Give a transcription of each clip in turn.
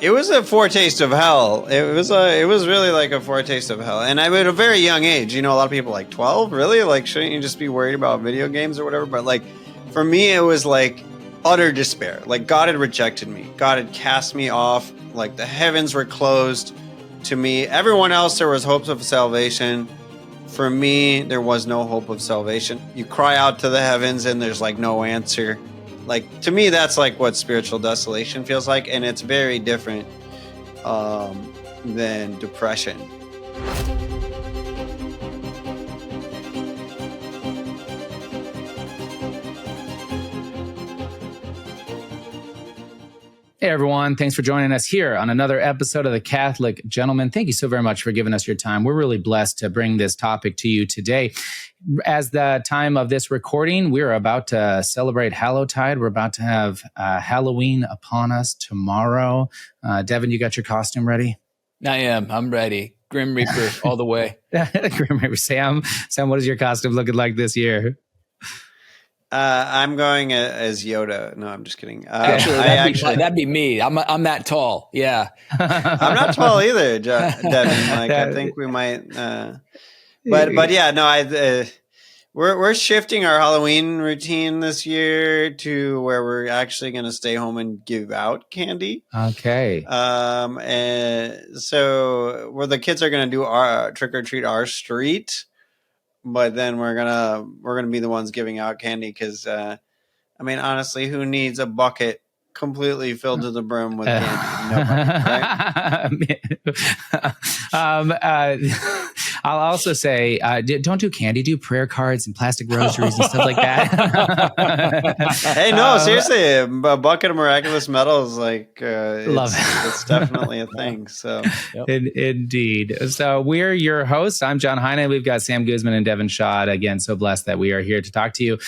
It was a foretaste of hell. It was really like a foretaste of hell. And I'm at a very young age. You know, a lot of people like 12, really? Like, shouldn't you just be worried about video games or whatever? But like, for me, it was like utter despair. Like, God had rejected me. God had cast me off. Like, the heavens were closed to me. Everyone else, there was hopes of salvation. For me, there was no hope of salvation. You cry out to the heavens and there's like no answer. Like, to me, that's like what spiritual desolation feels like, and it's very different than depression. Hey, everyone. Thanks for joining us here on another episode of The Catholic Gentleman. Thank you so very much for giving us your time. We're really blessed to bring this topic to you today. As the time of this recording, we're about to celebrate Hallowtide. We're about to have Halloween upon us tomorrow. Devin, you got your costume ready? I am. I'm ready. Grim Reaper all the way. Grim Reaper. Sam, what is your costume looking like this year? I'm going as Yoda. No, I'm just kidding. That'd be me. I'm that tall. Yeah. I'm not tall either, Devin. Like, I think we might. But yeah, no. We're shifting our Halloween routine this year to where we're actually going to stay home and give out candy. Okay. And so where the kids are going to do our trick or treat our street, but then we're gonna be the ones giving out candy because I mean, honestly, who needs a bucket completely filled to the brim with candy? Nobody, right? I'll also say, don't do candy, do prayer cards and plastic rosaries and stuff like that. Hey, no, seriously, a bucket of miraculous medals, like, it's definitely a thing. So, yep. Indeed. So we're your hosts. I'm John Heinen. We've got Sam Guzman and Devin Schadt. Again, so blessed that we are here to talk to you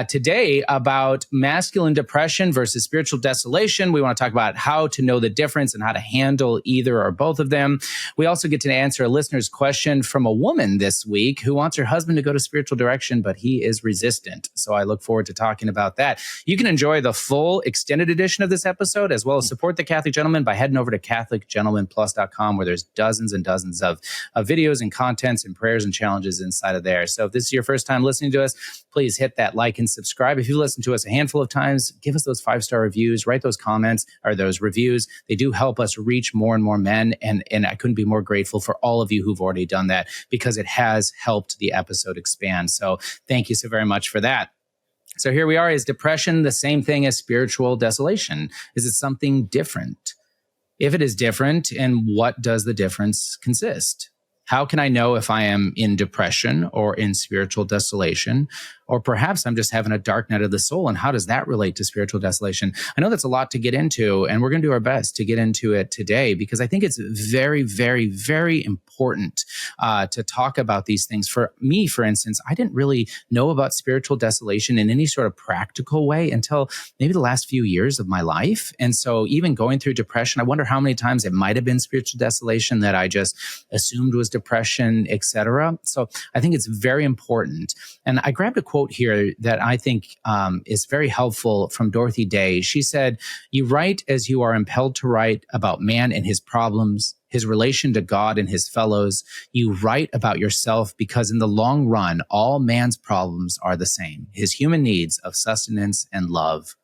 today about masculine depression versus spiritual desolation. We want to talk about how to know the difference and how to handle either or both of them. We also get to answer a listener's question from a woman this week who wants her husband to go to spiritual direction, but he is resistant. So I look forward to talking about that. You can enjoy the full extended edition of this episode, as well as support the Catholic Gentleman by heading over to CatholicGentlemanPlus.com, where there's dozens and dozens of videos and contents and prayers and challenges inside of there. So if this is your first time listening to us, please hit that like and subscribe. If you listen to us a handful of times, give us those 5-star reviews, write those comments or those reviews. They do help us reach more and more men. And I couldn't be more grateful for all of you who've already done that, because it has helped the episode expand. So thank you so very much for that. So here we are. Is depression the same thing as spiritual desolation? Is it something different? If it is different, and what does the difference consist? How can I know if I am in depression or in spiritual desolation? Or perhaps I'm just having a dark night of the soul. And how does that relate to spiritual desolation? I know that's a lot to get into, and we're going to do our best to get into it today, because I think it's very, very, very important to talk about these things. For me, for instance, I didn't really know about spiritual desolation in any sort of practical way until maybe the last few years of my life. And so even going through depression, I wonder how many times it might have been spiritual desolation that I just assumed was depression, etc. So I think it's very important. And I grabbed a quote here that I think is very helpful from Dorothy Day. She said, "You write as you are impelled to write about man and his problems, his relation to God and his fellows. You write about yourself because in the long run, all man's problems are the same. His human needs of sustenance and love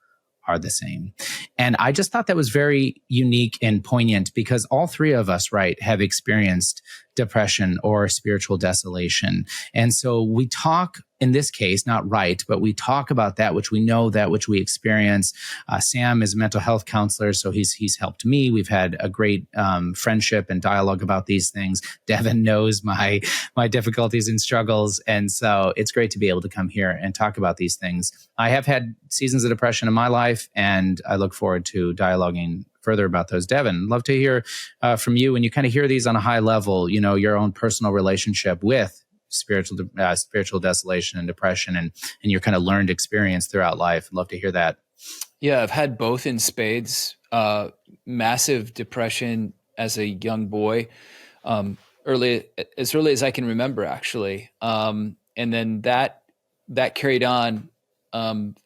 are the same." And I just thought that was very unique and poignant, because all three of us, right, have experienced depression or spiritual desolation. And so we talk, in this case, not right, but we talk about that which we know, that which we experience. Sam is a mental health counselor, so he's helped me. We've had a great friendship and dialogue about these things. Devin knows my difficulties and struggles, and so it's great to be able to come here and talk about these things. I have had seasons of depression in my life, and I look forward to dialoguing further about those. Devin, love to hear from you when you kind of hear these on a high level, you know, your own personal relationship with spiritual desolation and depression, and your kind of learned experience throughout life. I'd love to hear that. Yeah, I've had both in spades. Massive depression as a young boy, as early as I can remember, actually. And then that carried on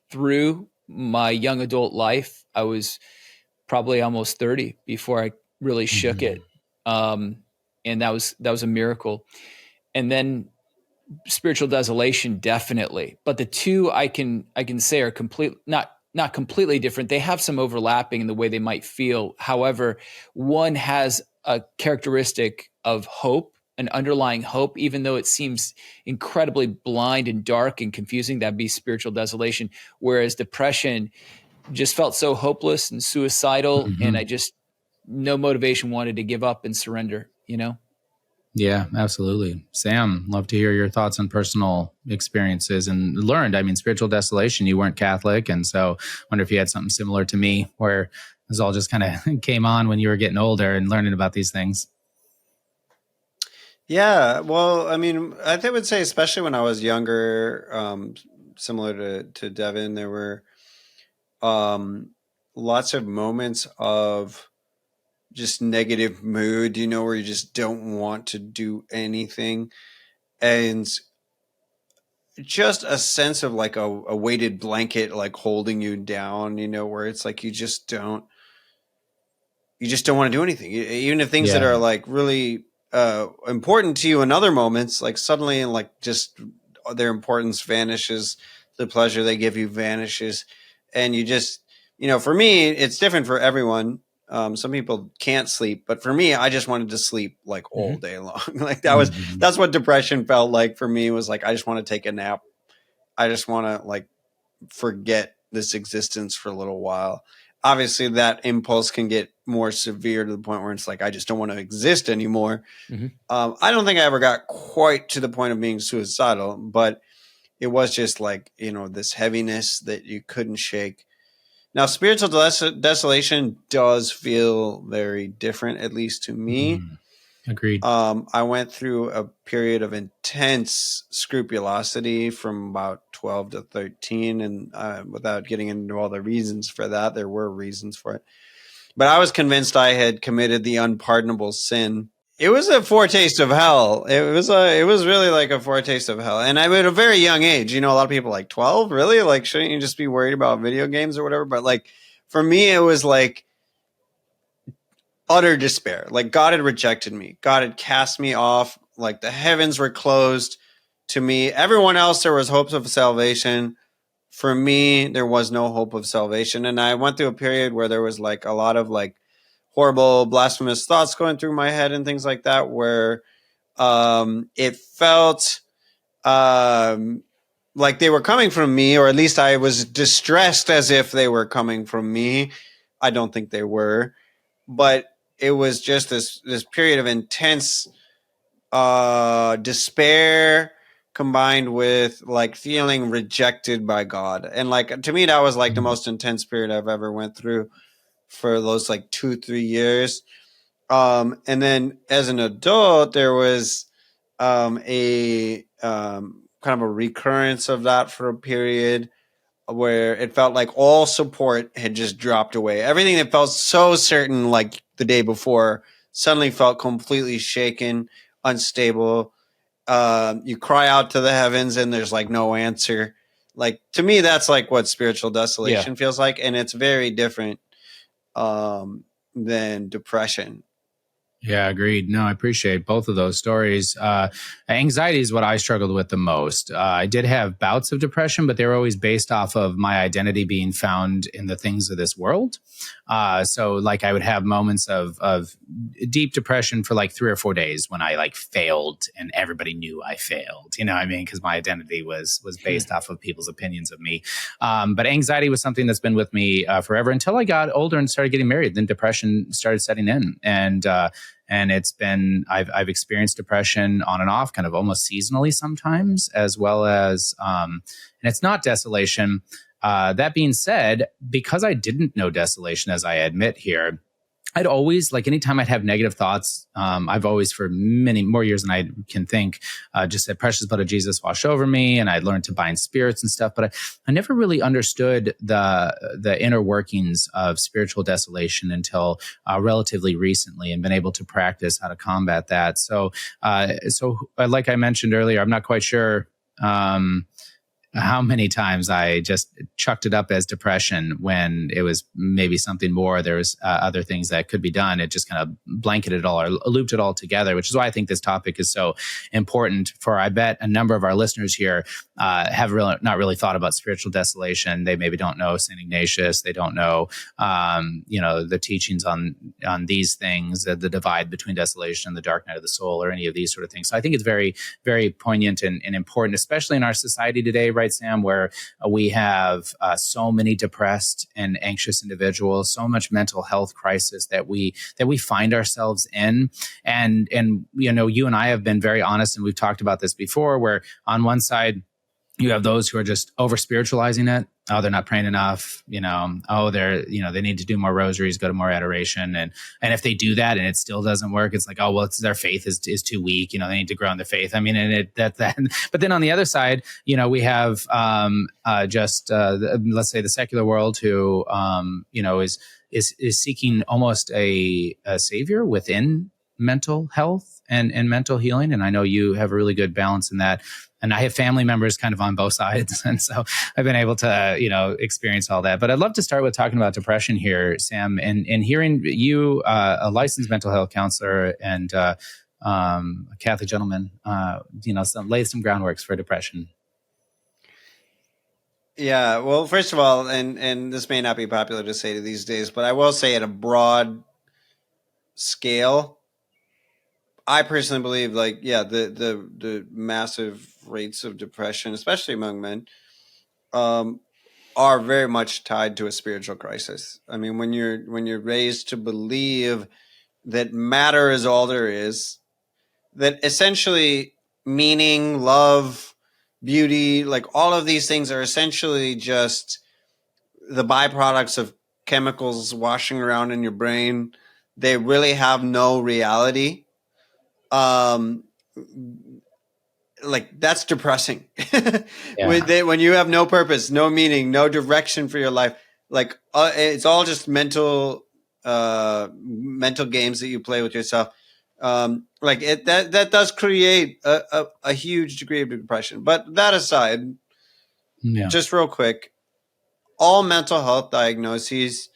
through my young adult life. I was probably almost 30 before I really shook Mhm. it. And that was a miracle. And then spiritual desolation, definitely. But the two I can say are not completely different. They have some overlapping in the way they might feel. However, one has a characteristic of hope, an underlying hope, even though it seems incredibly blind and dark and confusing. That'd be spiritual desolation. Whereas depression just felt so hopeless and suicidal, and I Mhm. just no motivation, wanted to give up and surrender, you know? Yeah, absolutely. Sam, love to hear your thoughts on personal experiences and learned. I mean, spiritual desolation, you weren't Catholic. And so wonder if you had something similar to me where this all just kind of came on when you were getting older and learning about these things. Yeah, well, I mean, would say especially when I was younger, similar to Devin, there were um, lots of moments of just negative mood, where you just don't want to do anything, and just a sense of like a weighted blanket like holding you down, where it's like you just don't want to do anything. Even if things that Yeah. are like really important to you in other moments, like suddenly and like just their importance vanishes, the pleasure they give you vanishes, and you just, for me, it's different for everyone. Some people can't sleep, but for me, I just wanted to sleep like all Mhm. day long. Like Mhm. that's what depression felt like for me. Was like I just want to take a nap. I just want to like forget this existence for a little while. Obviously, that impulse can get more severe to the point where it's like, I just don't want to exist anymore. Mhm. I don't think I ever got quite to the point of being suicidal, but it was just like, this heaviness that you couldn't shake. Now, spiritual desolation does feel very different, at least to me. Mhm. Agreed. I went through a period of intense scrupulosity from about 12 to 13. And without getting into all the reasons for that, there were reasons for it. But I was convinced I had committed the unpardonable sin. It was a foretaste of hell. It was really like a foretaste of hell. And I at a very young age, a lot of people like 12, really? Like, shouldn't you just be worried about video games or whatever? But like, for me, it was like, utter despair. Like God had rejected me. God had cast me off. Like the heavens were closed to me. Everyone else, there was hopes of salvation. For me, there was no hope of salvation. And I went through a period where there was like a lot of like horrible, blasphemous thoughts going through my head and things like that, where it felt um, like they were coming from me, or at least I was distressed as if they were coming from me. I don't think they were, but it was just this period of intense despair combined with like feeling rejected by God. And like to me that was like the Mhm. most intense period I've ever went through for those like 2-3 years. And then as an adult there was a kind of a recurrence of that for a period where it felt like all support had just dropped away. Everything that felt so certain, like the day before, suddenly felt completely shaken, unstable. You cry out to the heavens, and there's like no answer. Like to me, that's like what spiritual Yeah. desolation feels like, and it's very different um, than depression. Yeah, agreed. No, I appreciate both of those stories. Anxiety is what I struggled with the most. I did have bouts of depression, but they were always based off of my identity being found in the things of this world. So, like, I would have moments of deep depression for like 3 or 4 days when I like failed, and everybody knew I failed. You know what I mean? Because my identity was based off of people's opinions of me. But anxiety was something that's been with me forever until I got older and started getting married. Then depression started setting in, and it's been I've experienced depression on and off, kind of almost seasonally sometimes, as well as and it's not desolation. That being said, because I didn't know desolation, as I admit here, I'd always, like, anytime I'd have negative thoughts, I've always, for many more years than I can think, just said, precious blood of Jesus wash over me. And I'd learned to bind spirits and stuff. But I never really understood the inner workings of spiritual desolation until relatively recently, and been able to practice how to combat that. So like I mentioned earlier, I'm not quite sure. how many times I just chucked it up as depression when it was maybe something more. There was other things that could be done. It just kind of blanketed it all or looped it all together, which is why I think this topic is so important for, I bet, a number of our listeners here have not really thought about spiritual desolation. They maybe don't know St. Ignatius. They don't know, the teachings on these things, the divide between desolation and the dark night of the soul, or any of these sort of things. So I think it's very, very poignant and important, especially in our society today, right, Sam, where we have so many depressed and anxious individuals, so much mental health crisis that we find ourselves in. And you and I have been very honest, and we've talked about this before, where on one side, you have those who are just over spiritualizing it. Oh, they're not praying enough. Oh, they need to do more rosaries, go to more adoration. And if they do that and it still doesn't work, it's like, oh, well, their faith is too weak. They need to grow in their faith. I mean, and that. But then on the other side, we have let's say the secular world who, is seeking almost a savior within mental health and mental healing. And I know you have a really good balance in that. And I have family members kind of on both sides. And so I've been able to, experience all that. But I'd love to start with talking about depression here, Sam, and hearing you, a licensed mental health counselor and a Catholic gentleman, lay some groundworks for depression. Yeah, well, first of all, and this may not be popular to say these days, but I will say at a broad scale, I personally believe, the massive rates of depression, especially among men, are very much tied to a spiritual crisis. I mean, when you're raised to believe that matter is all there is, that essentially meaning, love, beauty, like all of these things are essentially just the byproducts of chemicals washing around in your brain. They really have no reality. That's depressing. Yeah. When you have no purpose, no meaning, no direction for your life, it's all just mental games that you play with yourself. That does create a huge degree of depression. But that aside, just real quick, all mental health diagnoses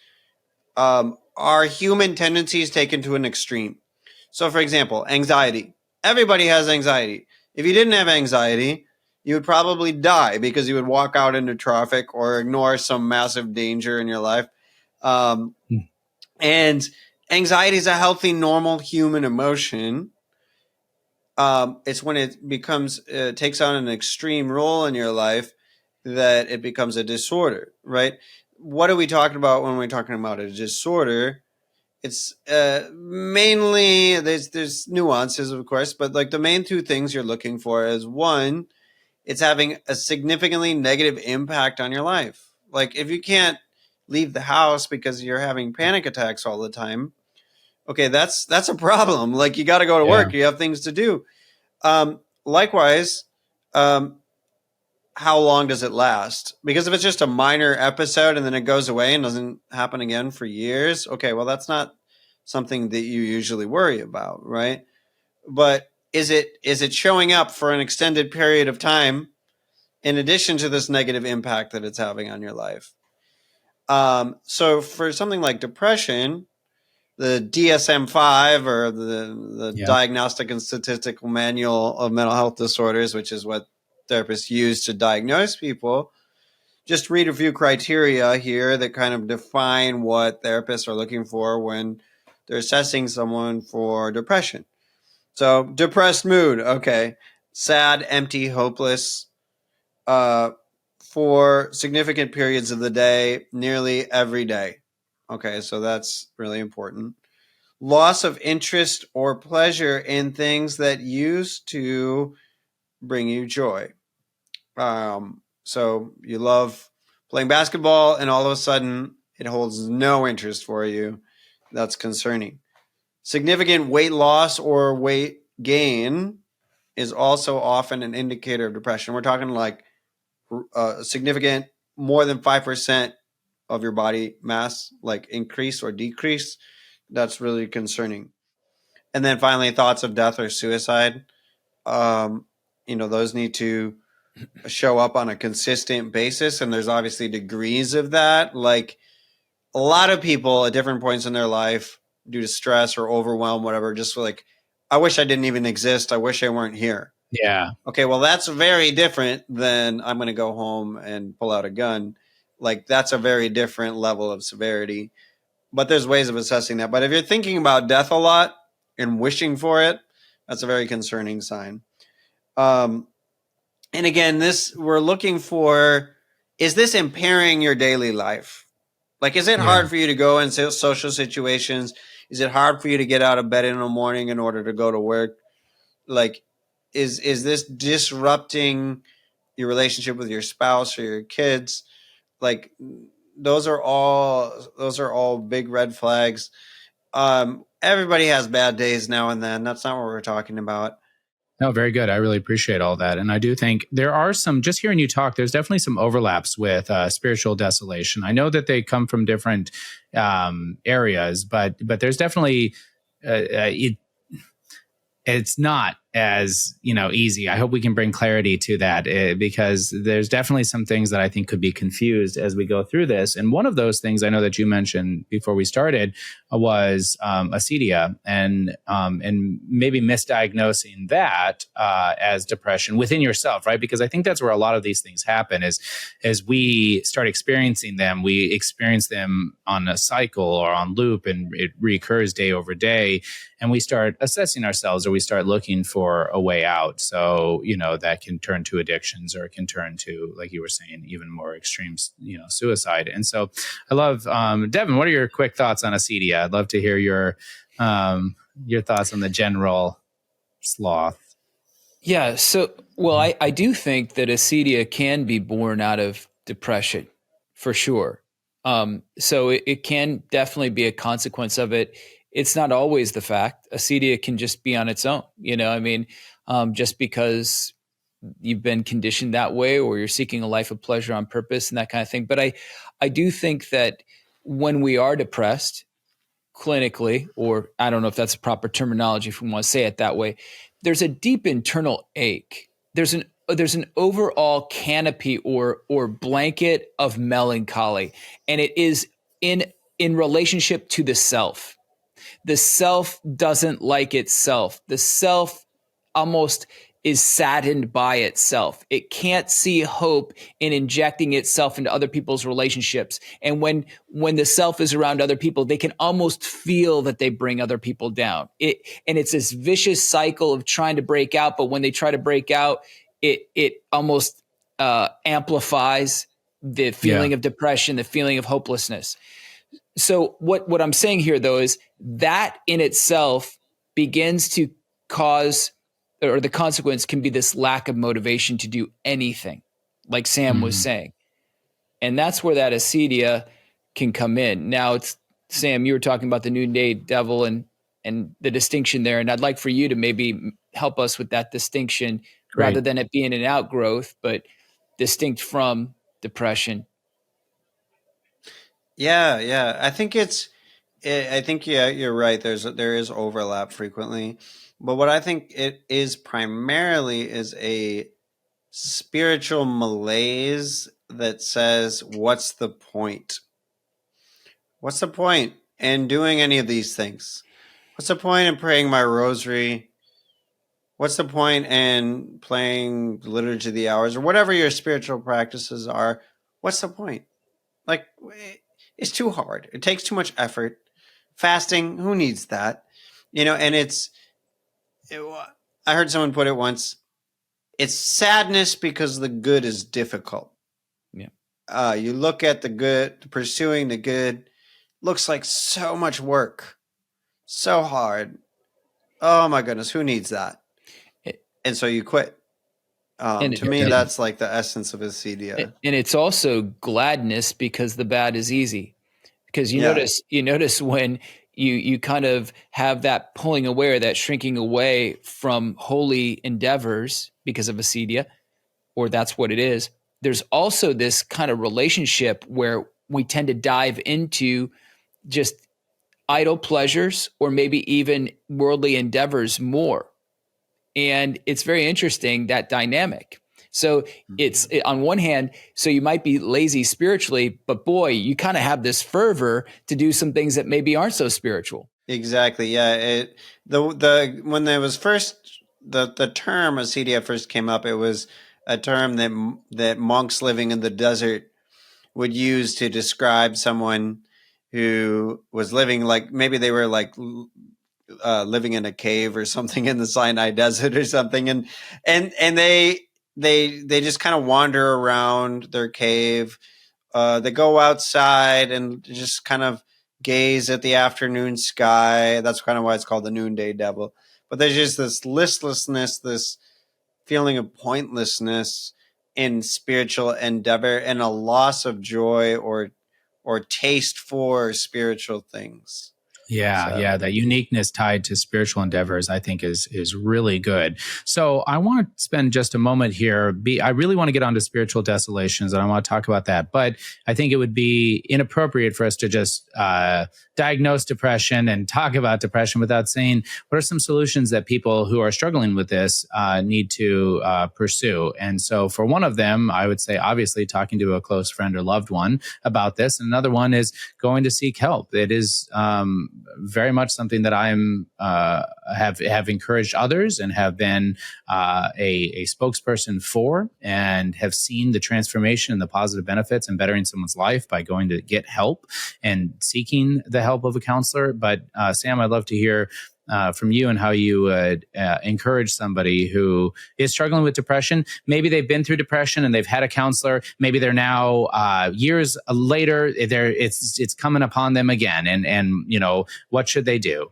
are human tendencies taken to an extreme. So, for example, anxiety. Everybody has anxiety. If you didn't have anxiety, you would probably die because you would walk out into traffic or ignore some massive danger in your life. And anxiety is a healthy, normal human emotion. It's when it takes on an extreme role in your life that it becomes a disorder, right? What are we talking about when we're talking about a disorder? It's mainly, there's nuances, of course, but the main two things you're looking for is, one, it's having a significantly negative impact on your life. Like if you can't leave the house because you're having panic attacks all the time, okay, that's a problem. Like you got to go to work, you have things to do. Likewise, how long does it last? Because if it's just a minor episode and then it goes away and doesn't happen again for years, okay, well, that's not something that you usually worry about, right? But is it showing up for an extended period of time in addition to this negative impact that it's having on your life? So for something like depression, the DSM-5 or the Diagnostic and Statistical Manual of Mental Health Disorders, which is what therapists use to diagnose people, just read a few criteria here that kind of define what therapists are looking for when they're assessing someone for depression. So depressed mood, okay. Sad, empty, hopeless, for significant periods of the day, nearly every day. Okay, so that's really important. Loss of interest or pleasure in things that used to bring you joy. So you love playing basketball and all of a sudden it holds no interest for you. That's concerning. Significant weight loss or weight gain is also often an indicator of depression. We're talking like significant, more than 5% of your body mass, like increase or decrease. That's really concerning. And then finally, thoughts of death or suicide. Those need to show up on a consistent basis, and there's obviously degrees of that. Like a lot of people at different points in their life, due to stress or overwhelm, whatever, just like, I wish I didn't even exist. I wish I weren't here. Yeah. Okay, well, that's very different than I'm going to go home and pull out a gun. Like, that's a very different level of severity. But there's ways of assessing that. But if you're thinking about death a lot and wishing for it, that's a very concerning sign. And again, this we're looking for, is this impairing your daily life? Like, is it hard for you to go in social situations? Is it hard for you to get out of bed in the morning in order to go to work? Like, is this disrupting your relationship with your spouse or your kids? Like, those are all big red flags. Everybody has bad days now and then. That's not what we're talking about. No, very good. I really appreciate all that. And I do think there are some, just hearing you talk, there's definitely some overlaps with spiritual desolation. I know that they come from different areas, but there's definitely, it's not as easy. I hope we can bring clarity to that because there's definitely some things that I think could be confused as we go through this. And one of those things I know that you mentioned before we started was acedia and maybe misdiagnosing that as depression within yourself, right? Because I think that's where a lot of these things happen is as we start experiencing them, we experience them on a cycle or on loop, and it recurs day over day. And we start assessing ourselves, or we start looking for a way out. So, that can turn to addictions, or it can turn to, like you were saying, even more extreme, suicide. And so I love, Devin, what are your quick thoughts on acedia? I'd love to hear your thoughts on the general sloth. Yeah. So, well, I do think that acedia can be born out of depression for sure. So it can definitely be a consequence of it. It's not always the fact. Acedia can just be on its own. Just because you've been conditioned that way, or you're seeking a life of pleasure on purpose and that kind of thing. But I do think that when we are depressed clinically, or I don't know if that's a proper terminology if we want to say it that way, there's a deep internal ache. There's an overall canopy or blanket of melancholy, and it is in relationship to the self. The self doesn't like itself. The self almost is saddened by itself. It can't see hope in injecting itself into other people's relationships. And when the self is around other people, they can almost feel that they bring other people down. And it's this vicious cycle of trying to break out. But when they try to break out, it almost amplifies the feeling of depression, the feeling of hopelessness. So what I'm saying here, though, is that in itself begins to cause, or the consequence can be this lack of motivation to do anything, like Sam was saying. And that's where that acedia can come in. Now, it's Sam, you were talking about the noonday devil and the distinction there. And I'd like for you to maybe help us with that distinction. Great. Rather than it being an outgrowth, but distinct from depression. Yeah. I think you're right. There is overlap frequently, but what I think it is primarily is a spiritual malaise that says, "What's the point? What's the point in doing any of these things? What's the point in praying my rosary? What's the point in playing the Liturgy of the Hours or whatever your spiritual practices are? What's the point? Like, it's too hard. It takes too much effort. Fasting, who needs that? And I heard someone put it once, it's sadness because the good is difficult. Yeah. You look at the good, pursuing the good, looks like so much work, so hard. Oh my goodness, who needs that? And so you quit. To me, that's like the essence of acedia. And it's also gladness because the bad is easy. Because you notice when you kind of have that pulling away or that shrinking away from holy endeavors because of acedia, or that's what it is. There's also this kind of relationship where we tend to dive into just idle pleasures or maybe even worldly endeavors more. And it's very interesting, that dynamic, So on one hand, so you might be lazy spiritually, but boy, you kind of have this fervor to do some things that maybe aren't so spiritual. Exactly. Yeah. The when there was first the term Acedia first came up, it was a term that monks living in the desert would use to describe someone who was living, like maybe they were like living in a cave or something in the Sinai desert or something, and they just kind of wander around their cave. They go outside and just kind of gaze at the afternoon sky. That's kind of why it's called the noonday devil. But there's just this listlessness, this feeling of pointlessness in spiritual endeavor, and a loss of joy or taste for spiritual things. Yeah, that uniqueness tied to spiritual endeavors, I think, is really good. So I want to spend just a moment here. I really want to get onto spiritual desolations, and I want to talk about that. But I think it would be inappropriate for us to just diagnose depression and talk about depression without saying what are some solutions that people who are struggling with this need to pursue. And so for one of them, I would say, obviously, talking to a close friend or loved one about this. And another one is going to seek help. It is very much something that I'm have encouraged others and have been a spokesperson for, and have seen the transformation and the positive benefits and bettering someone's life by going to get help and seeking the help of a counselor. But Sam, I'd love to hear from you and how you would encourage somebody who is struggling with depression. Maybe they've been through depression and they've had a counselor. Maybe they're now years later, it's coming upon them again. And what should they do?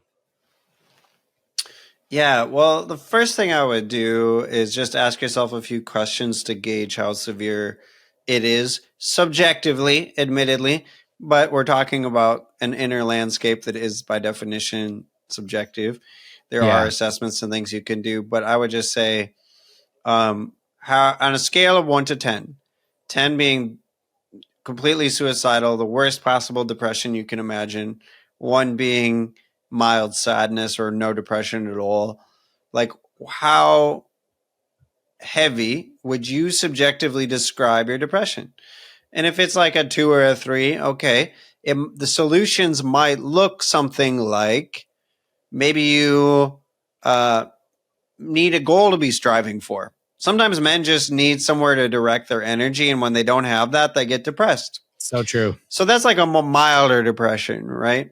Yeah, well, the first thing I would do is just ask yourself a few questions to gauge how severe it is, subjectively, admittedly, but we're talking about an inner landscape that is by definition subjective. There are assessments and things you can do, but I would just say, how on a scale of 1 to 10, 10 being completely suicidal, the worst possible depression you can imagine, 1 being mild sadness or no depression at all, like how heavy would you subjectively describe your depression? And if it's like a 2 or a 3, okay, the solutions might look something like, maybe you need a goal to be striving for. Sometimes men just need somewhere to direct their energy, and when they don't have that, they get depressed. So true. So that's like a milder depression, right?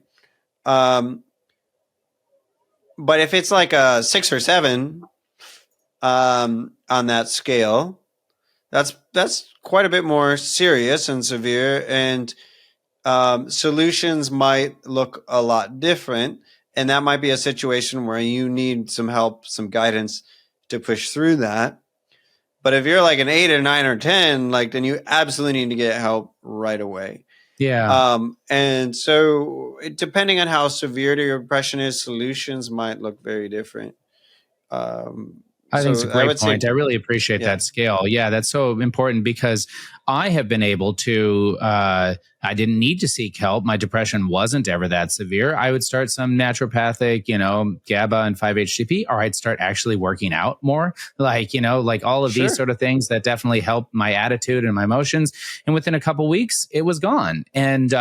But if it's like a 6 or 7 on that scale, that's quite a bit more serious and severe, and solutions might look a lot different. And that might be a situation where you need some help, some guidance to push through that. But if you're like an 8 or 9 or 10, like, then you absolutely need to get help right away. Yeah. And so depending on how severe your depression is, solutions might look very different. I think it's a great point. I really appreciate that scale. Yeah, that's so important, because I have been able to, I didn't need to seek help. My depression wasn't ever that severe. I would start some naturopathic, GABA and 5-HTP, or I'd start actually working out more, like all of these sort of things that definitely help my attitude and my emotions. And within a couple weeks, it was gone. And,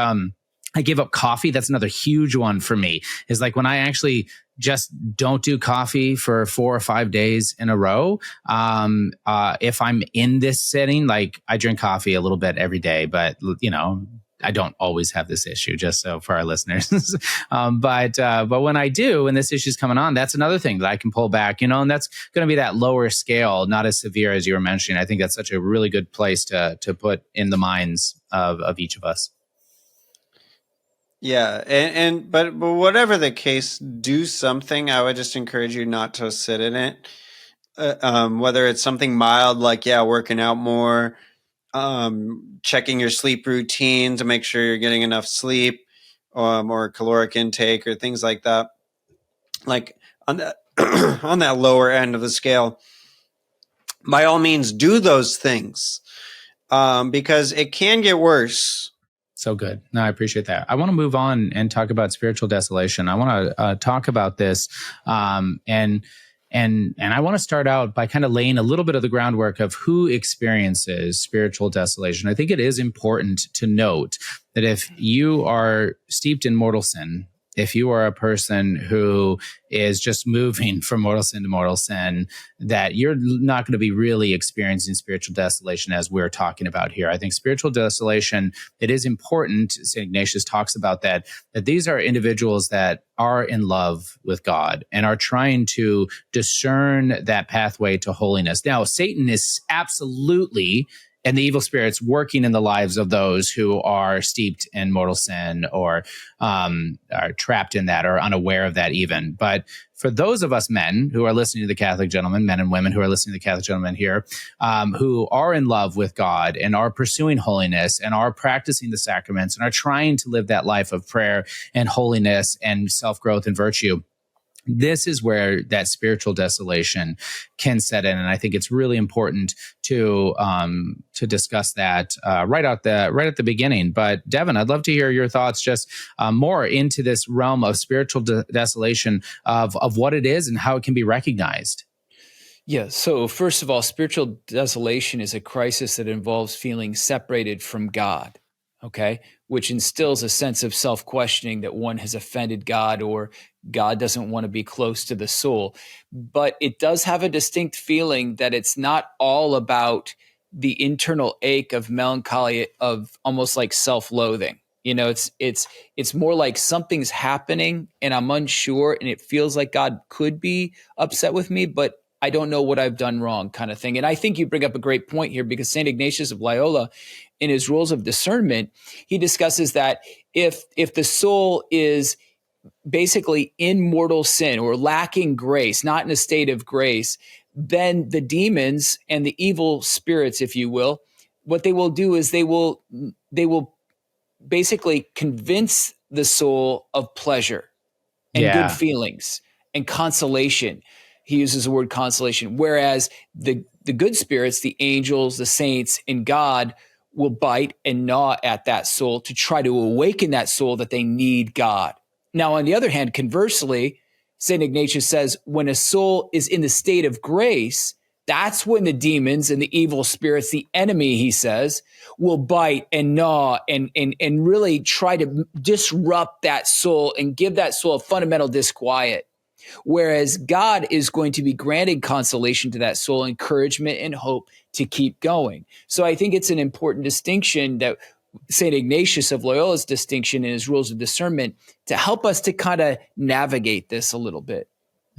I gave up coffee. That's another huge one for me, is like when I actually just don't do coffee for 4 or 5 days in a row. If I'm in this setting, like I drink coffee a little bit every day, but I don't always have this issue, just so for our listeners. But when I do, and this issue's coming on, that's another thing that I can pull back, and that's going to be that lower scale, not as severe as you were mentioning. I think that's such a really good place to put in the minds of each of us. Yeah, but whatever the case, do something. I would just encourage you not to sit in it. Whether it's something mild like working out more, checking your sleep routine to make sure you're getting enough sleep, or caloric intake or things like that. Like on that on that lower end of the scale, by all means, do those things, because it can get worse. So good. No, I appreciate that. I want to move on and talk about spiritual desolation. I want to talk about this and And I want to start out by kind of laying a little bit of the groundwork of who experiences spiritual desolation. I think it is important to note that if you are steeped in mortal sin, if you are a person who is just moving from mortal sin to mortal sin, that you're not going to be really experiencing spiritual desolation as we're talking about here. I think spiritual desolation, it is important, St. Ignatius talks about that these are individuals that are in love with God and are trying to discern that pathway to holiness. Now, Satan is absolutely, and the evil spirits working in the lives of those who are steeped in mortal sin or are trapped in that or unaware of that even. But for those of us men who are listening to the Catholic gentlemen, men and women who are listening to the Catholic gentlemen here, who are in love with God and are pursuing holiness and are practicing the sacraments and are trying to live that life of prayer and holiness and self-growth and virtue, this is where that spiritual desolation can set in, and I think it's really important to discuss that right at the beginning. But Devin, I'd love to hear your thoughts, just more into this realm of spiritual desolation, of what it is and how it can be recognized. Yeah. So first of all, spiritual desolation is a crisis that involves feeling separated from God. Okay. Which instills a sense of self-questioning that one has offended God or God doesn't want to be close to the soul. But it does have a distinct feeling that it's not all about the internal ache of melancholy, of almost like self-loathing. You know, it's more like something's happening and I'm unsure and it feels like God could be upset with me, but I don't know what I've done wrong, kind of thing. And I think you bring up a great point here, because St. Ignatius of Loyola, in his Rules of Discernment, he discusses that if the soul is basically in mortal sin or lacking grace, not in a state of grace, then the demons and the evil spirits, if you will, what they will do is they will basically convince the soul of pleasure and good feelings and consolation. He uses the word consolation, whereas the good spirits, the angels, the saints, and God will bite and gnaw at that soul to try to awaken that soul that they need God. Now, on the other hand, conversely, St. Ignatius says when a soul is in the state of grace, that's when the demons and the evil spirits, the enemy, he says, will bite and gnaw and really try to disrupt that soul and give that soul a fundamental disquiet. Whereas God is going to be granting consolation to that soul, encouragement and hope to keep going. So I think it's an important distinction, that St. Ignatius of Loyola's distinction in his Rules of Discernment, to help us to kind of navigate this a little bit.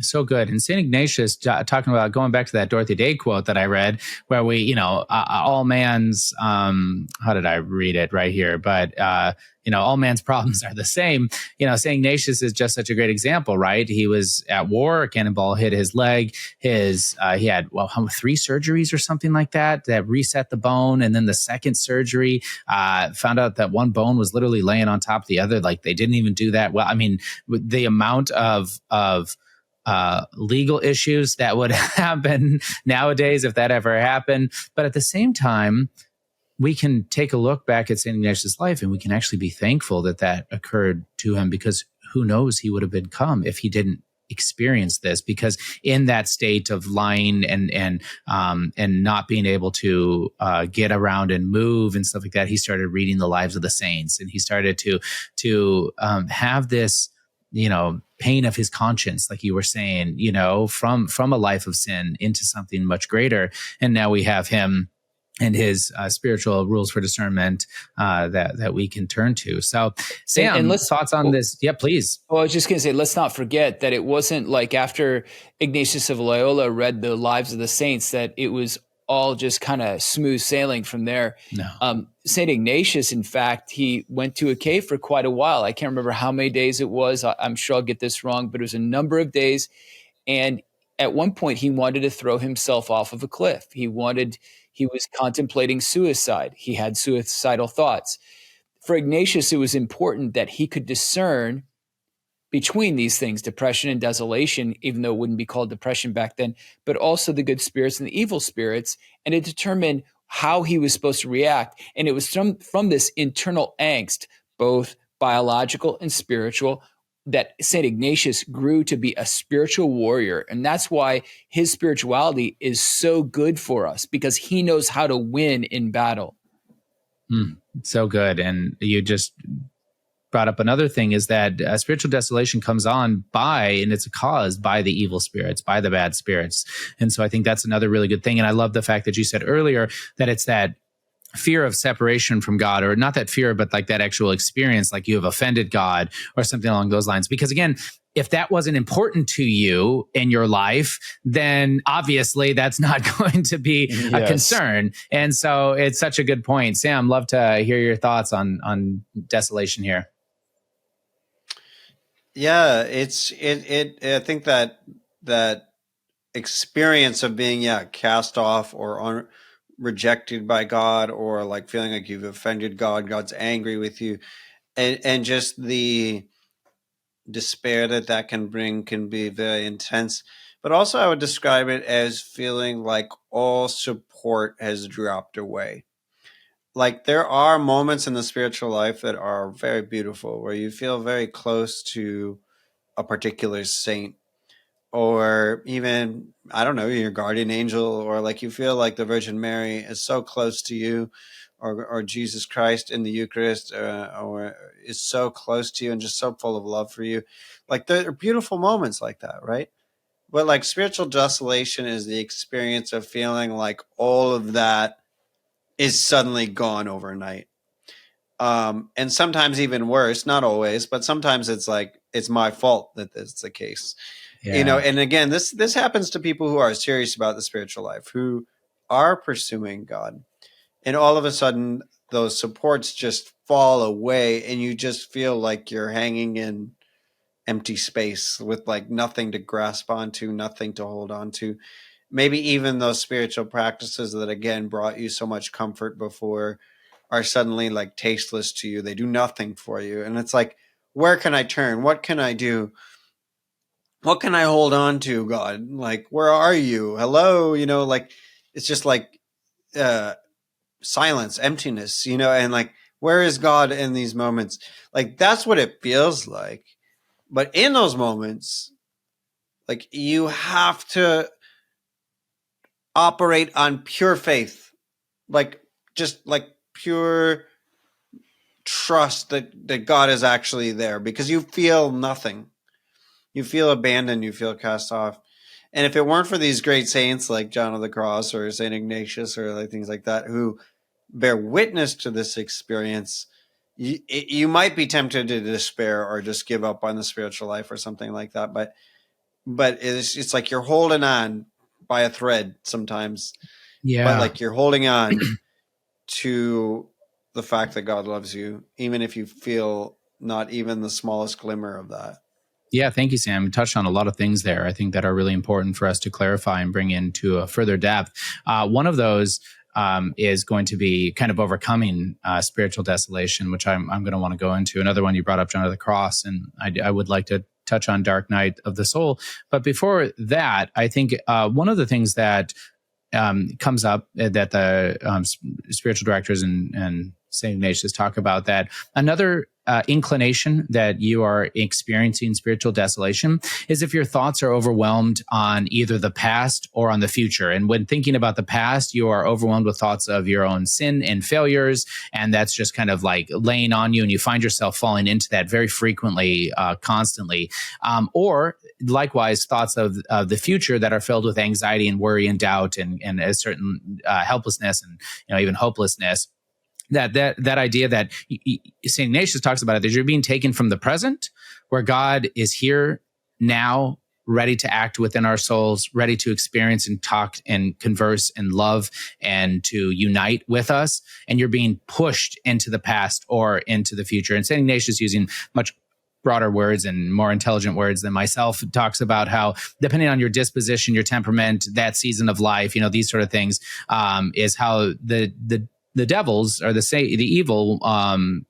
So good. And St. Ignatius, talking about, going back to that Dorothy Day quote that I read, where we, all man's, how did I read it right here? But, all man's problems are the same. St. Ignatius is just such a great example, right? He was at war, a cannonball hit his leg. He had, 3 surgeries or something like that reset the bone. And then the second surgery, found out that one bone was literally laying on top of the other. Like, they didn't even do that well. I mean, the amount of legal issues that would happen nowadays if that ever happened. But at the same time, we can take a look back at St. Ignatius' life and we can actually be thankful that occurred to him, because who knows he would have become if he didn't experience this. Because in that state of lying and not being able to get around and move and stuff like that, he started reading the lives of the saints, and he started to have this pain of his conscience, like you were saying, from a life of sin into something much greater. And now we have him and his spiritual rules for discernment that we can turn to. So, Sam, and thoughts on this? Yeah, please. Well, I was just going to say, let's not forget that it wasn't like after Ignatius of Loyola read the lives of the saints that it was all just kind of smooth sailing from there. No. St. Ignatius, in fact, he went to a cave for quite a while. I can't remember how many days it was. I'm sure I'll get this wrong, but it was a number of days. And at one point, he wanted to throw himself off of a cliff. He was contemplating suicide. He had suicidal thoughts. For Ignatius, it was important that he could discern between these things, depression and desolation, even though it wouldn't be called depression back then, but also the good spirits and the evil spirits, and to determine how he was supposed to react. And it was from this internal angst, both biological and spiritual, that St. Ignatius grew to be a spiritual warrior. And that's why his spirituality is so good for us, because he knows how to win in battle. So good. And you just brought up another thing, is that spiritual desolation comes on by, and it's caused by the evil spirits, by the bad spirits. And so I think that's another really good thing. And I love the fact that you said earlier that it's that fear of separation from God, or not that fear, but like that actual experience, like you have offended God or something along those lines. Because again, if that wasn't important to you in your life, then obviously that's not going to be a concern. And so it's such a good point. Sam, love to hear your thoughts on desolation here. Yeah, I think that experience of being cast off or rejected by God, or like feeling like you've offended God, God's angry with you, and just the despair that can bring can be very intense. But also I would describe it as feeling like all support has dropped away. Like there are moments in the spiritual life that are very beautiful, where you feel very close to a particular saint, or even, I don't know, your guardian angel, or like you feel like the Virgin Mary is so close to you, or Jesus Christ in the Eucharist, or is so close to you and just so full of love for you. Like there are beautiful moments like that, right? But like spiritual desolation is the experience of feeling like all of that is suddenly gone overnight. And sometimes even worse, not always, but sometimes it's like, it's my fault that that's the case. Yeah. And again, this happens to people who are serious about the spiritual life, who are pursuing God. And all of a sudden, those supports just fall away, and you just feel like you're hanging in empty space with like nothing to grasp onto, nothing to hold on to. Maybe even those spiritual practices that again brought you so much comfort before are suddenly like tasteless to you. They do nothing for you. And it's like, where can I turn? What can I do? What can I hold on to, God? Like, where are you? Hello? Like, it's just like silence, emptiness, and like, where is God in these moments? Like, that's what it feels like. But in those moments, like, you have to operate on pure faith, like, just like pure trust that God is actually there, because you feel nothing. You feel abandoned, you feel cast off. And if it weren't for these great saints like John of the Cross or St. Ignatius or like things like that, who bear witness to this experience, you might be tempted to despair or just give up on the spiritual life or something like that. But it's like you're holding on by a thread sometimes. Yeah. But like you're holding on to the fact that God loves you, even if you feel not even the smallest glimmer of that. Yeah, thank you, Sam. You touched on a lot of things there, I think, that are really important for us to clarify and bring into a further depth. One of those is going to be kind of overcoming spiritual desolation, which I'm going to want to go into. Another one you brought up, John of the Cross, and I would like to touch on Dark Night of the Soul. But before that, I think one of the things that comes up that the spiritual directors and St. Ignatius talk about, that another inclination that you are experiencing spiritual desolation is if your thoughts are overwhelmed on either the past or on the future. And when thinking about the past, you are overwhelmed with thoughts of your own sin and failures, and that's just kind of like laying on you, and you find yourself falling into that very frequently, constantly. Or likewise, thoughts of the future that are filled with anxiety and worry and doubt and a certain helplessness and even hopelessness. That idea that St. Ignatius talks about it, that you're being taken from the present, where God is here now, ready to act within our souls, ready to experience and talk and converse and love and to unite with us. And you're being pushed into the past or into the future. And St. Ignatius, using much broader words and more intelligent words than myself, talks about how, depending on your disposition, your temperament, that season of life, these sort of things, is how the devils, or the evil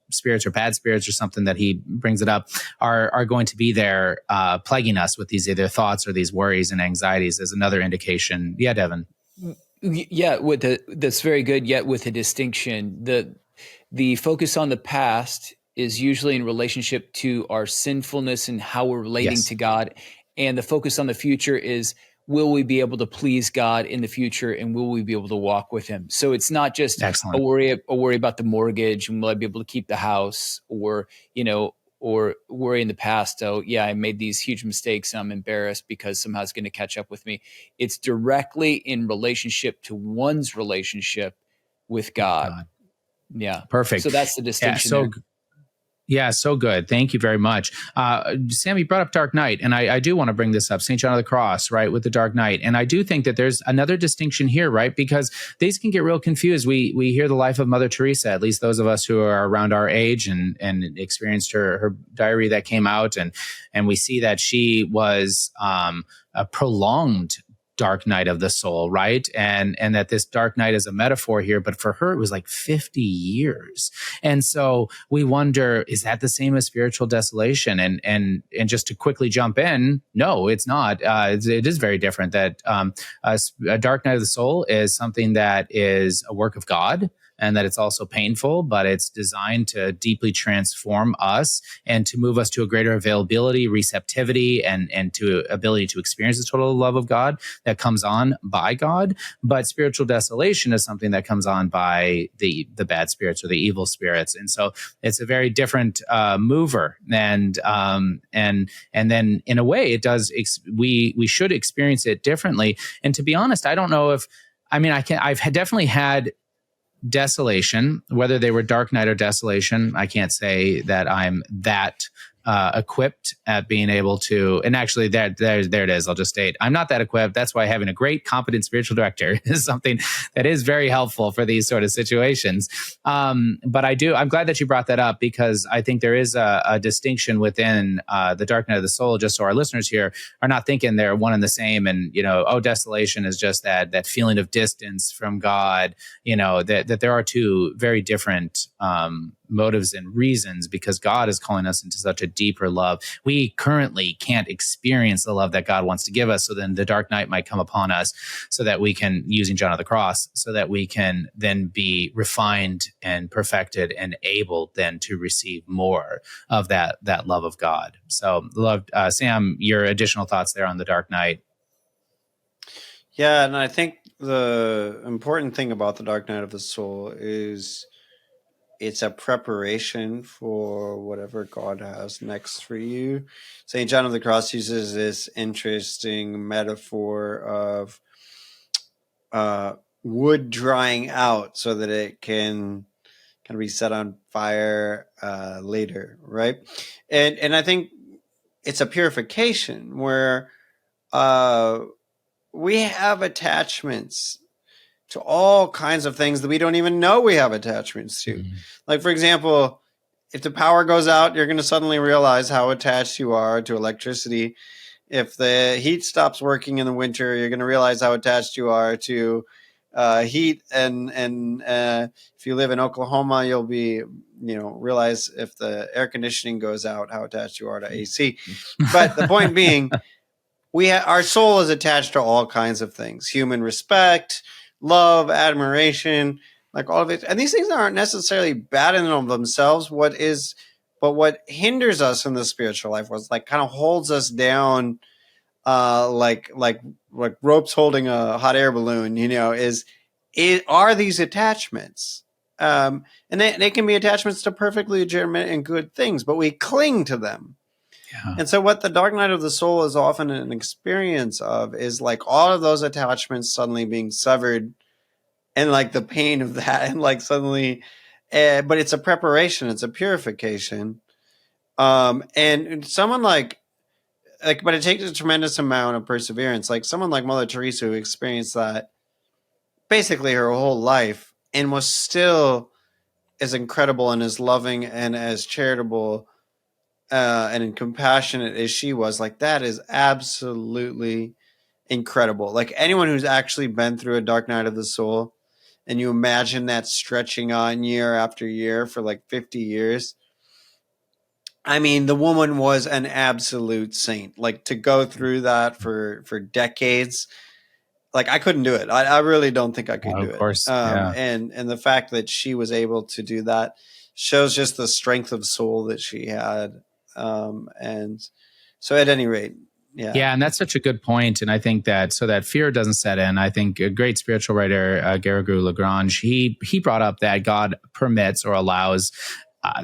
spirits or bad spirits or something that he brings it up, are going to be there plaguing us with these either thoughts or these worries and anxieties as another indication. Yeah, Devin. Yeah, that's very good. Yet with a distinction, the focus on the past is usually in relationship to our sinfulness and how we're relating Yes. to God. And the focus on the future is, will we be able to please God in the future, and will we be able to walk with him? So it's not just Excellent. a worry about the mortgage and will I be able to keep the house, or, or worry in the past. Oh yeah, I made these huge mistakes and I'm embarrassed because somehow it's going to catch up with me. It's directly in relationship to one's relationship with God. God. Yeah. Perfect. So that's the Yeah. distinction there. Yeah, so good. Thank you very much. Sam, you brought up Dark Knight, and I do want to bring this up, St. John of the Cross, right, with the Dark Knight. And I do think that there's another distinction here, right, because these can get real confused. We hear the life of Mother Teresa, at least those of us who are around our age and experienced her diary that came out, and we see that she was a prolonged dark night of the soul, right? And that this dark night is a metaphor here, but for her, it was like 50 years. And so we wonder, is that the same as spiritual desolation? And just to quickly jump in, no, it's not. It is very different. That a dark night of the soul is something that is a work of God, and that it's also painful, but it's designed to deeply transform us and to move us to a greater availability, receptivity, and to ability to experience the total love of God that comes on by God. But spiritual desolation is something that comes on by the bad spirits or the evil spirits. And so it's a very different mover. And then in a way it does, we should experience it differently. And to be honest, I don't know if, I've definitely had desolation, whether they were Dark Knight or Desolation. I can't say that I'm that equipped at being able to, and actually there it is. I'll just state, I'm not that equipped. That's why having a great, competent spiritual director is something that is very helpful for these sort of situations. But I'm glad that you brought that up, because I think there is a distinction within the Dark Night of the Soul, just so our listeners here are not thinking they're one and the same. And, desolation is just that feeling of distance from God, that there are two very different motives and reasons, because God is calling us into such a deeper love. We currently can't experience the love that God wants to give us. So then the dark night might come upon us, so that we can, using John of the Cross, so that we can then be refined and perfected and able then to receive more of that love of God. So love, Sam, your additional thoughts there on the dark night. Yeah, and I think the important thing about the Dark Night of the Soul is it's a preparation for whatever God has next for you. St. John of the Cross uses this interesting metaphor of wood drying out so that it can be set on fire later, right? And I think it's a purification where we have attachments to all kinds of things that we don't even know we have attachments to. Mm-hmm. Like, for example, if the power goes out, you're going to suddenly realize how attached you are to electricity. If the heat stops working in the winter, you're going to realize how attached you are to heat. And if you live in Oklahoma, you'll be, realize if the air conditioning goes out, how attached you are to AC. But the point being, our soul is attached to all kinds of things: human respect, love, admiration, like all of it. And these things aren't necessarily bad in and of themselves. But what hinders us in the spiritual life, was like kind of holds us down, like ropes holding a hot air balloon, are these attachments. And they can be attachments to perfectly legitimate and good things, but we cling to them. Yeah. And so what the Dark Night of the Soul is often an experience of is like all of those attachments suddenly being severed, and like the pain of that, and like suddenly, but it's a preparation, it's a purification. And someone like, but it takes a tremendous amount of perseverance. Like someone like Mother Teresa, who experienced that basically her whole life and was still as incredible and as loving and as charitable and compassionate as she was, like that is absolutely incredible. Like anyone who's actually been through a dark night of the soul, and you imagine that stretching on year after year for like 50 years. I mean, the woman was an absolute saint. Like to go through that for decades, like I couldn't do it. I really don't think I could do it. Of course. Yeah. And the fact that she was able to do that shows just the strength of soul that she had. And so at any rate, Yeah, and that's such a good point. And I think that so that fear doesn't set in, I think a great spiritual writer, Garrigou Lagrange, he brought up that God permits or allows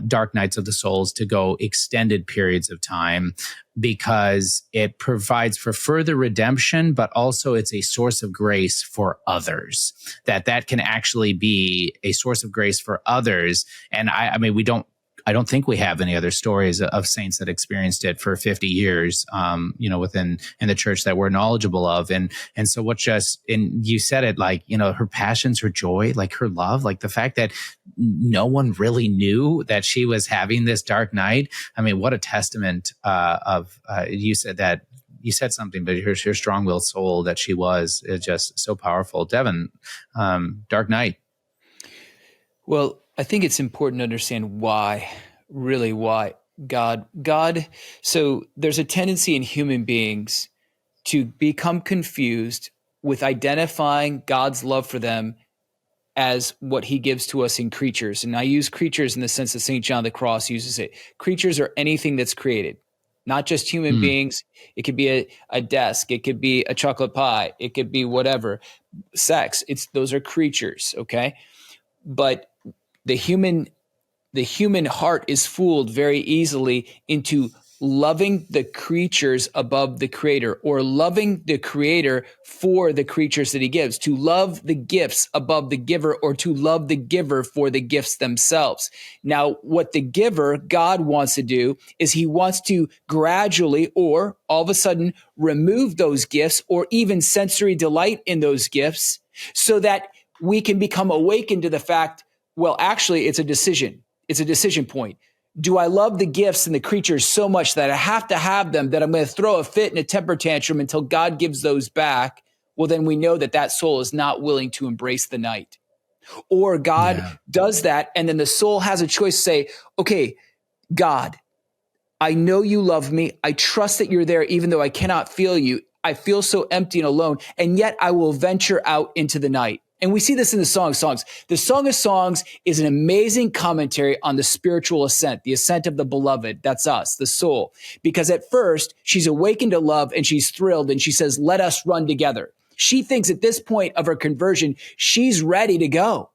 dark nights of the souls to go extended periods of time because it provides for further redemption, but also it's a source of grace for others. That can actually be a source of grace for others. And I mean, I don't think we have any other stories of saints that experienced it for 50 years, within in the church that we're knowledgeable of. And so and you said it, like, her passions, her joy, like her love, like the fact that no one really knew that she was having this dark night. I mean, what a testament you said something, but her strong-willed soul that she was is just so powerful. Devin, dark night. Well, I think it's important to understand why God. So there's a tendency in human beings to become confused with identifying God's love for them as what he gives to us in creatures. And I use creatures in the sense that St. John the Cross uses it. Creatures are anything that's created, not just human beings. It could be a desk. It could be a chocolate pie. It could be whatever. Sex. Those are creatures, okay? But the human heart is fooled very easily into loving the creatures above the creator, or loving the creator for the creatures that he gives, to love the gifts above the giver, or to love the giver for the gifts themselves. Now, what the giver, God, wants to do is he wants to gradually or all of a sudden remove those gifts or even sensory delight in those gifts so that we can become awakened to the fact, well, actually, it's a decision. It's a decision point. Do I love the gifts and the creatures so much that I have to have them, that I'm going to throw a fit and a temper tantrum until God gives those back? Well, then we know that soul is not willing to embrace the night. Or God does that, and then the soul has a choice to say, okay, God, I know you love me. I trust that you're there, even though I cannot feel you. I feel so empty and alone, and yet I will venture out into the night. And we see this in the Song of Songs. The Song of Songs is an amazing commentary on the spiritual ascent, the ascent of the beloved. That's us, the soul. Because at first, she's awakened to love and she's thrilled and she says, let us run together. She thinks at this point of her conversion, she's ready to go.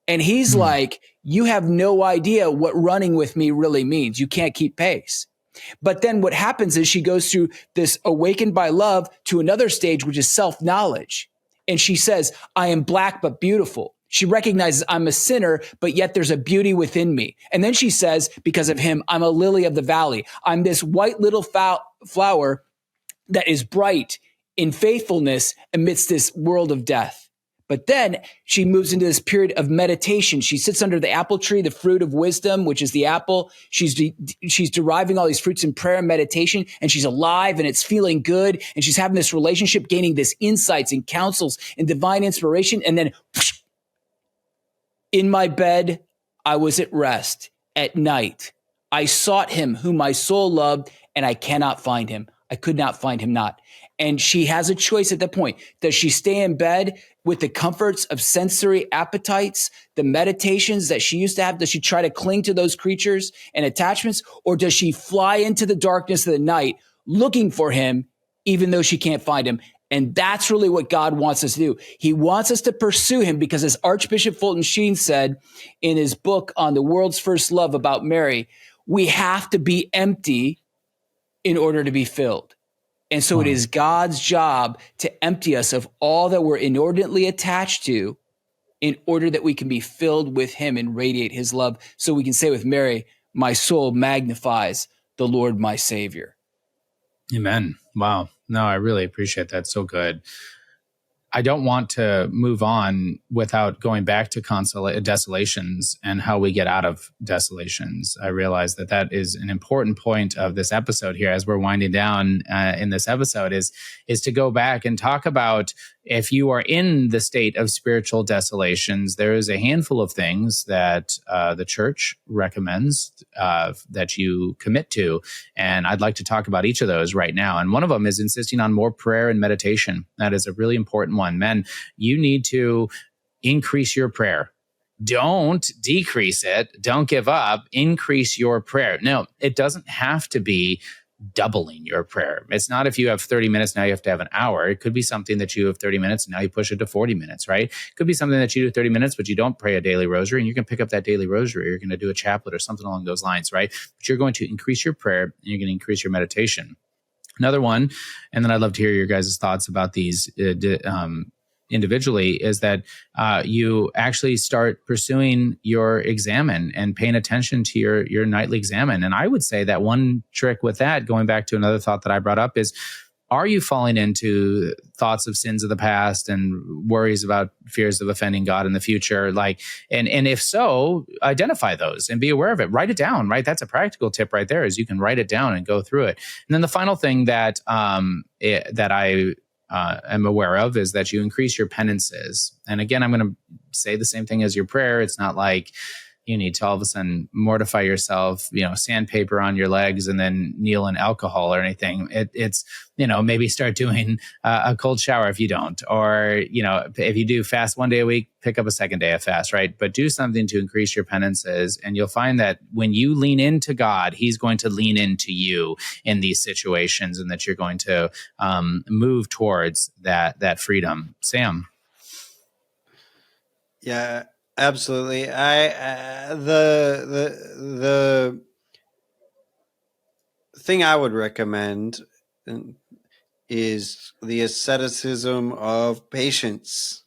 And he's like, you have no idea what running with me really means. You can't keep pace. But then what happens is she goes through this awakened by love to another stage, which is self-knowledge. And she says, I am black but beautiful. She recognizes I'm a sinner, but yet there's a beauty within me. And then she says, because of him, I'm a lily of the valley. I'm this white little flower that is bright in faithfulness amidst this world of death. But then she moves into this period of meditation. She sits under the apple tree, the fruit of wisdom, which is the apple. She's deriving all these fruits in prayer and meditation, and she's alive and it's feeling good. And she's having this relationship, gaining this insights and counsels and divine inspiration. And then in my bed, I was at rest at night. I sought him whom my soul loved, and I cannot find him. I could not find him not. And she has a choice at that point. Does she stay in bed with the comforts of sensory appetites, the meditations that she used to have? Does she try to cling to those creatures and attachments? Or does she fly into the darkness of the night looking for him, even though she can't find him? And that's really what God wants us to do. He wants us to pursue him because, as Archbishop Fulton Sheen said in his book on the world's first love about Mary, we have to be empty in order to be filled. And so it is God's job to empty us of all that we're inordinately attached to in order that we can be filled with him and radiate his love. So we can say with Mary, my soul magnifies the Lord, my Savior. Amen. Wow. No, I really appreciate that. So good. I don't want to move on without going back to desolations and how we get out of desolations. I realize that is an important point of this episode here as we're winding down in this episode is to go back and talk about, if you are in the state of spiritual desolations, there is a handful of things that the church recommends that you commit to. And I'd like to talk about each of those right now. And one of them is insisting on more prayer and meditation. That is a really important one. Men, you need to increase your prayer. don't decrease it. Don't give up. Increase your prayer. No, it doesn't have to be doubling your prayer. It's not if you have 30 minutes, now you have to have an hour. It could be something that you have 30 minutes, and now you push it to 40 minutes, right? It could be something that you do 30 minutes, but you don't pray a daily rosary, and you can pick up that daily rosary. You're going to do a chaplet or something along those lines, right? But you're going to increase your prayer, and you're going to increase your meditation. Another one, and then I'd love to hear your guys' thoughts about these individually, is that you actually start pursuing your examen and paying attention to your nightly examen. And I would say that one trick with that, going back to another thought that I brought up, is, are you falling into thoughts of sins of the past and worries about fears of offending God in the future? And if so, identify those and be aware of it. Write it down, right? That's a practical tip right there, is you can write it down and go through it. And then the final thing that I am aware of is that you increase your penances. And again, I'm going to say the same thing as your prayer. It's not like you need to all of a sudden mortify yourself, sandpaper on your legs and then kneel in alcohol or anything. It's, maybe start doing a cold shower if you don't, or, if you do fast one day a week, pick up a second day of fast, right? But do something to increase your penances. And you'll find that when you lean into God, he's going to lean into you in these situations, and that you're going to move towards that freedom. Sam. Yeah, absolutely. The thing I would recommend is the asceticism of patience.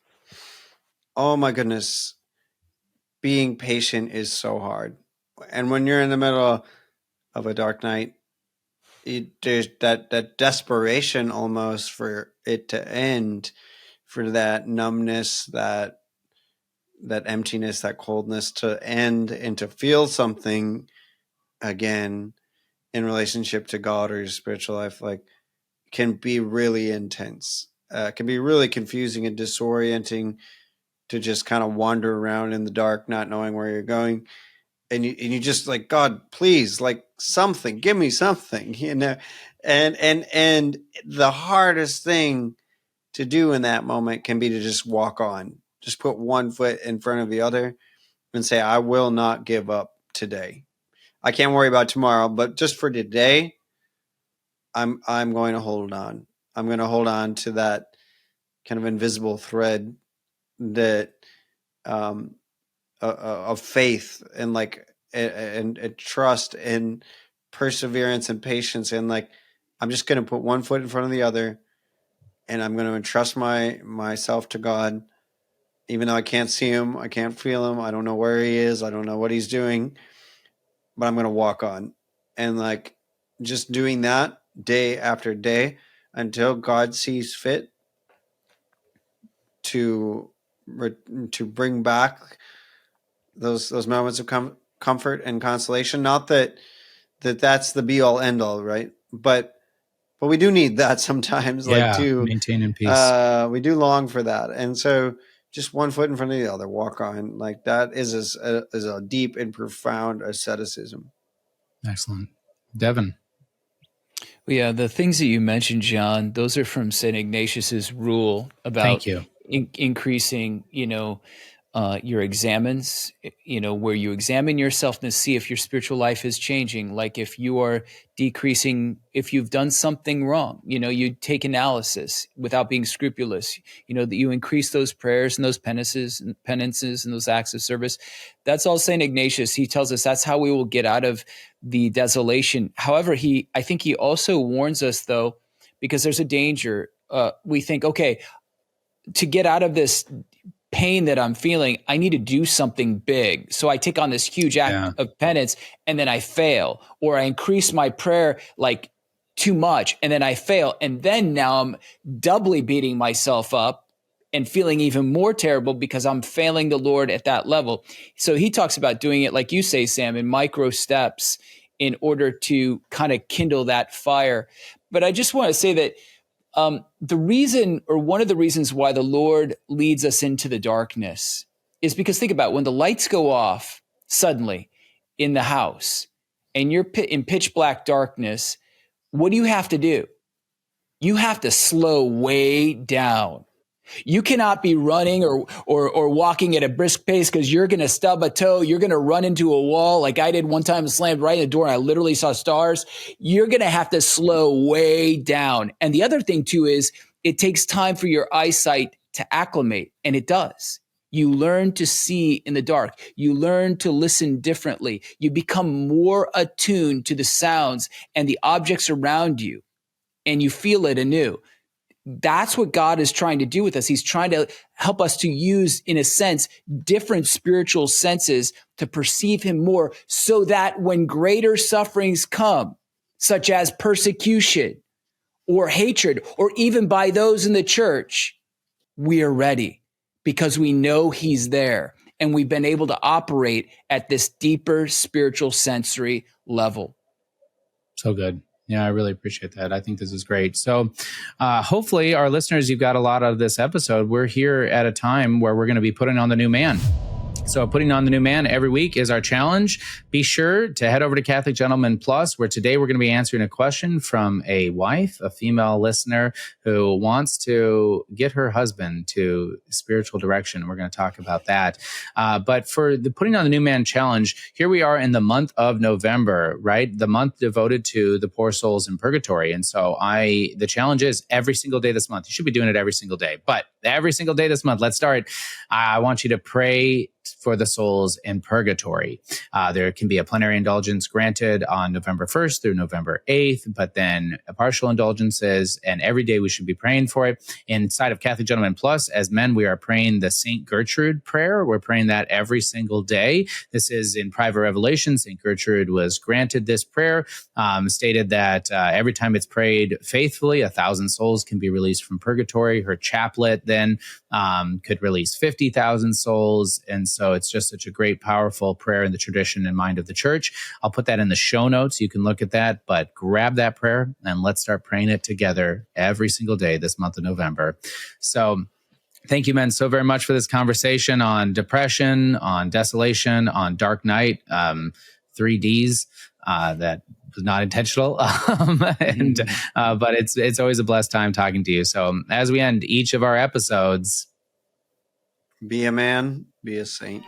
Oh my goodness. Being patient is so hard. And when you're in the middle of a dark night, there's that desperation almost for it to end, for that numbness, that emptiness, that coldness to end, and to feel something again in relationship to God or your spiritual life, can be really intense. Can be really confusing and disorienting to just kind of wander around in the dark, not knowing where you're going. And you just God, please, something, give me something, and the hardest thing to do in that moment can be to just walk on, just put one foot in front of the other and say, I will not give up today. I can't worry about tomorrow, but just for today, I'm going to hold on. I'm going to hold on to that kind of invisible thread that of faith and and trust and perseverance and patience, and I'm just going to put one foot in front of the other, and I'm going to entrust myself to God, even though I can't see him, I can't feel him, I don't know where he is, I don't know what he's doing, but I'm going to walk on. And just doing that day after day until God sees fit to bring back those moments of comfort and consolation. Not that's the be all end all, right? But we do need that sometimes, to maintain peace. We do long for that, and so just one foot in front of the other, walk on. That is a deep and profound asceticism. Excellent. Devin. Well, yeah, the things that you mentioned, John, those are from St. Ignatius's rule about Thank you. increasing, your examines, where you examine yourself and see if your spiritual life is changing. Like if you are decreasing, if you've done something wrong, you take analysis without being scrupulous, that you increase those prayers and those penances and those acts of service. That's all St. Ignatius. He tells us that's how we will get out of the desolation. However, I think he also warns us, though, because there's a danger. We think, okay, to get out of this pain that I'm feeling, I need to do something big. So I take on this huge act of penance, and then I fail, or I increase my prayer too much, and then I fail. And then now I'm doubly beating myself up and feeling even more terrible because I'm failing the Lord at that level. So he talks about doing it, like you say, Sam, in micro steps in order to kind of kindle that fire. But I just want to say that the reason, or one of the reasons why the Lord leads us into the darkness, is because think about when the lights go off suddenly in the house and you're in pitch black darkness. What do you have to do? You have to slow way down. You cannot be running or walking at a brisk pace because you're going to stub a toe. You're going to run into a wall like I did one time, slammed right in the door, and I literally saw stars. You're going to have to slow way down. And the other thing, too, is it takes time for your eyesight to acclimate, and it does. You learn to see in the dark. You learn to listen differently. You become more attuned to the sounds and the objects around you, and you feel it anew. That's what God is trying to do with us. He's trying to help us to use, in a sense, different spiritual senses to perceive him more, so that when greater sufferings come, such as persecution or hatred, or even by those in the church, we are ready because we know he's there, and we've been able to operate at this deeper spiritual sensory level. So good. Yeah, I really appreciate that. I think this is great. So hopefully our listeners, you've got a lot out of this episode. We're here at a time where we're going to be putting on the new man. So putting on the new man every week is our challenge. Be sure to head over to Catholic Gentleman Plus, where today we're going to be answering a question from a wife, a female listener who wants to get her husband to spiritual direction. We're going to talk about that. But for the putting on the new man challenge, here we are in the month of November, right? The month devoted to the poor souls in purgatory. And so the challenge is every single day this month. You should be doing it every single day, but every single day this month, let's start. I want you to pray for the souls in purgatory. There can be a plenary indulgence granted on November 1st through November 8th, but then partial indulgences, and every day we should be praying for it. Inside of Catholic Gentleman Plus, as men, we are praying the St. Gertrude prayer. We're praying that every single day. This is in private revelation. St. Gertrude was granted this prayer, stated that every time it's prayed faithfully, 1,000 souls can be released from purgatory. Her chaplet then could release 50,000 souls. And so it's just such a great, powerful prayer in the tradition and mind of the church. I'll put that in the show notes. You can look at that, but grab that prayer and let's start praying it together every single day this month of November. So thank you, men, so very much for this conversation on depression, on desolation, on dark night, 3Ds, that was not intentional. But it's always a blessed time talking to you. So as we end each of our episodes, be a man, be a saint.